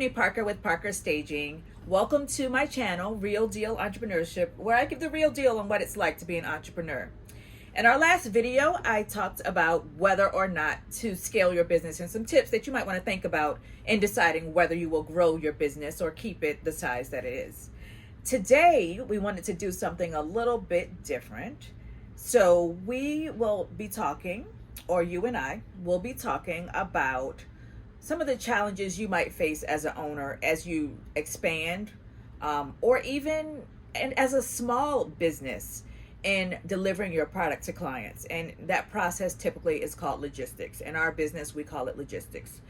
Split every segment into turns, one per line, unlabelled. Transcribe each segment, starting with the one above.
Tiffany Parker with Parker Staging. Welcome to my channel, Real Deal Entrepreneurship, where I give the real deal on what it's like to be an entrepreneur. In our last video, I talked about whether or not to scale your business and some tips that you might want to think about in deciding whether you will grow your business or keep it the size that it is. Today, we wanted to do something a little bit different. So we will be talking, or you and I will be talking about some of the challenges you might face as an owner as you expand, or even and as a small business in delivering your product to clients. And that process typically is called logistics. In our business, we call it logistics.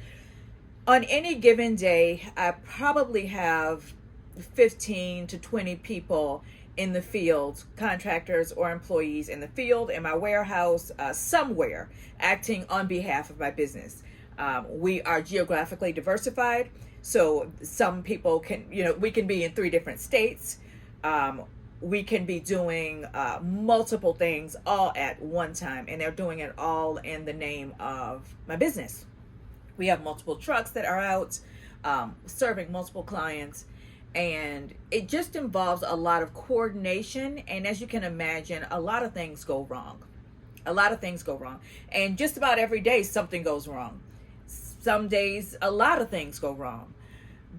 On any given day, I probably have 15 to 20 people in the field, contractors or employees in the field, in my warehouse, somewhere, acting on behalf of my business. We are geographically diversified, so some people can, we can be in 3 different states. We can be doing multiple things all at one time, and they're doing it all in the name of my business. We have multiple trucks that are out serving multiple clients, and it just involves a lot of coordination. And as you can imagine, a lot of things go wrong. And just about every day something goes wrong. Some days a lot of things go wrong.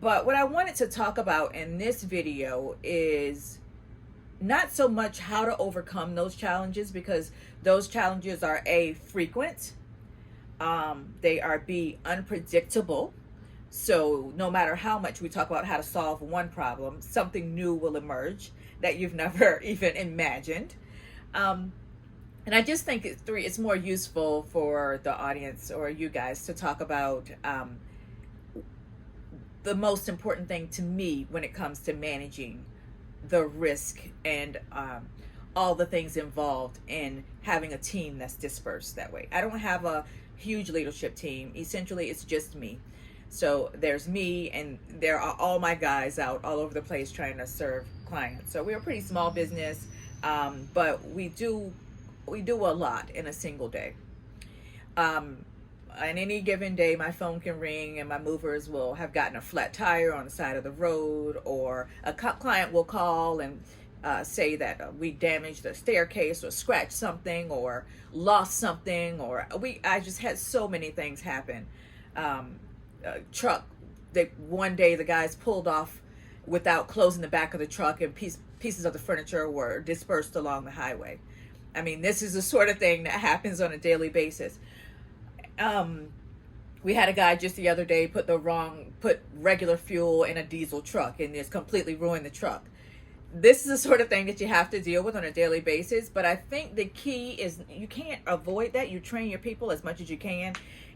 But what I wanted to talk about in this video is not so much how to overcome those challenges, because those challenges are A, frequent, they are B, unpredictable. So no matter how much we talk about how to solve one problem, something new will emerge that you've never even imagined. And I just think it's more useful for the audience or you guys to talk about the most important thing to me when it comes to managing the risk and all the things involved in having a team that's dispersed that way. I don't have a huge leadership team. Essentially, it's just me. So there's me, and there are all my guys out all over the place trying to serve clients. So we're a pretty small business, but we do a lot in a single day. On any given day, my phone can ring and my movers will have gotten a flat tire on the side of the road, or a client will call and say that we damaged a staircase or scratched something or lost something, or I just had so many things happen. Truck that one day the guys pulled off without closing the back of the truck, and pieces of the furniture were dispersed along the highway. I mean, this is the sort of thing that happens on a daily basis. We had a guy just the other day put regular fuel in a diesel truck and just completely ruined the truck. This is the sort of thing that you have to deal with on a daily basis. But I think the key is you can't avoid that. You train your people as much as you can,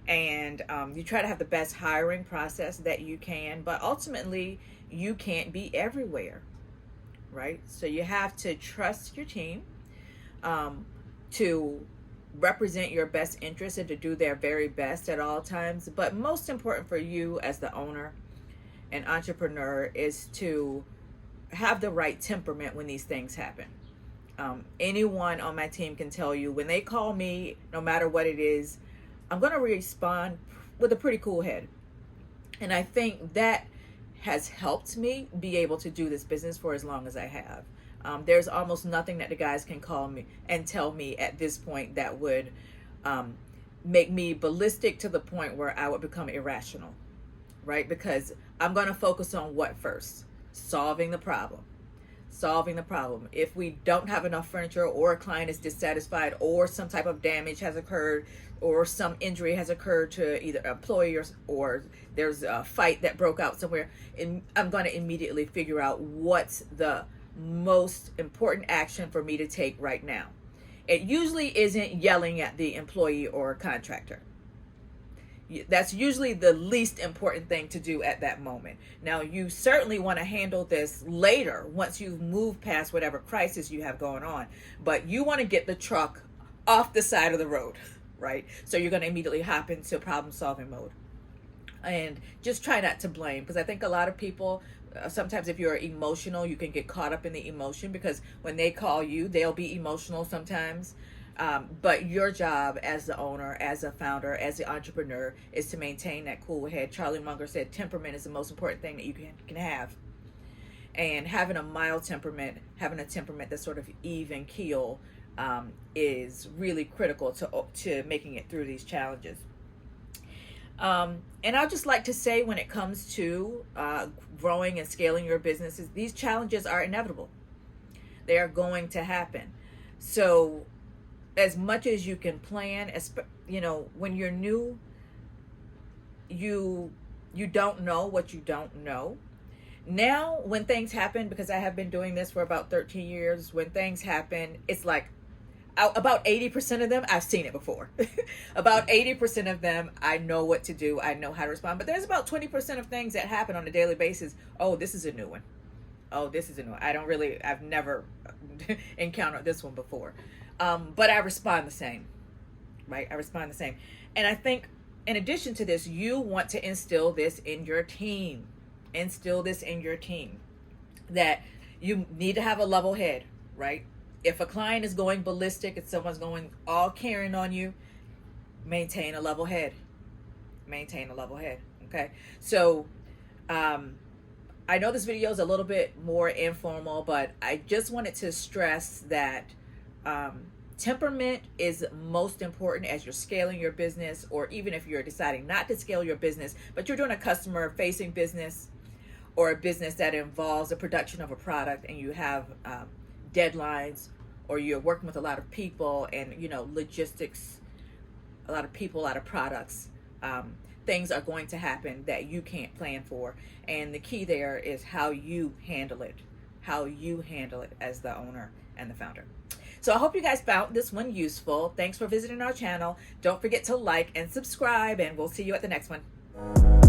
and you try to have the best hiring process that you can. But ultimately, you can't be everywhere, right? So you have to trust your team to represent your best interests and to do their very best at all times. But most important for you as the owner and entrepreneur is to have the right temperament when these things happen. Anyone on my team can tell you, when they call me, no matter what it is, I'm going to respond with a pretty cool head. And I think that has helped me be able to do this business for as long as I have. There's almost nothing that the guys can call me and tell me at this point that would make me ballistic to the point where I would become irrational, right? Because I'm going to focus on what first? Solving the problem. If we don't have enough furniture, or a client is dissatisfied, or some type of damage has occurred, or some injury has occurred to either employee or there's a fight that broke out somewhere, and I'm going to immediately figure out what's the most important action for me to take right now. It usually isn't yelling at the employee or contractor. That's usually the least important thing to do at that moment. Now, you certainly want to handle this later once you've moved past whatever crisis you have going on, but you want to get the truck off the side of the road, right? So you're going to immediately hop into problem solving mode, and just try not to blame, because I think a lot of people, sometimes if you're emotional, you can get caught up in the emotion, because when they call you, they'll be emotional sometimes. But your job as the owner, as a founder, as the entrepreneur is to maintain that cool head. Charlie Munger said temperament is the most important thing that you can have. And having a mild temperament, having a temperament that's sort of even keel, is really critical to making it through these challenges. And I'd just like to say, when it comes to growing and scaling your businesses, these challenges are inevitable. They are going to happen. So as much as you can plan, when you're new, you don't know what you don't know. Now, when things happen, because I have been doing this for about 13 years, when things happen, it's like about 80% of them, I've seen it before. About 80% of them, I know what to do. I know how to respond. But there's about 20% of things that happen on a daily basis. Oh, this is a new one. Oh, this is a new one. I've never encountered this one before. But I respond the same, right? I respond the same. And I think in addition to this, you want to instill this in your team. Instill this in your team, that you need to have a level head, right? If a client is going ballistic, if someone's going all carrying on you, maintain a level head. Maintain a level head, okay? So I know this video is a little bit more informal, but I just wanted to stress that temperament is most important as you're scaling your business, or even if you're deciding not to scale your business, but you're doing a customer-facing business or a business that involves the production of a product, and you have deadlines, or you're working with a lot of people and logistics, a lot of people, a lot of products. Things are going to happen that you can't plan for, and the key there is how you handle it as the owner and the founder. So I hope you guys found this one useful. Thanks for visiting our channel. Don't forget to like and subscribe, and we'll see you at the next one.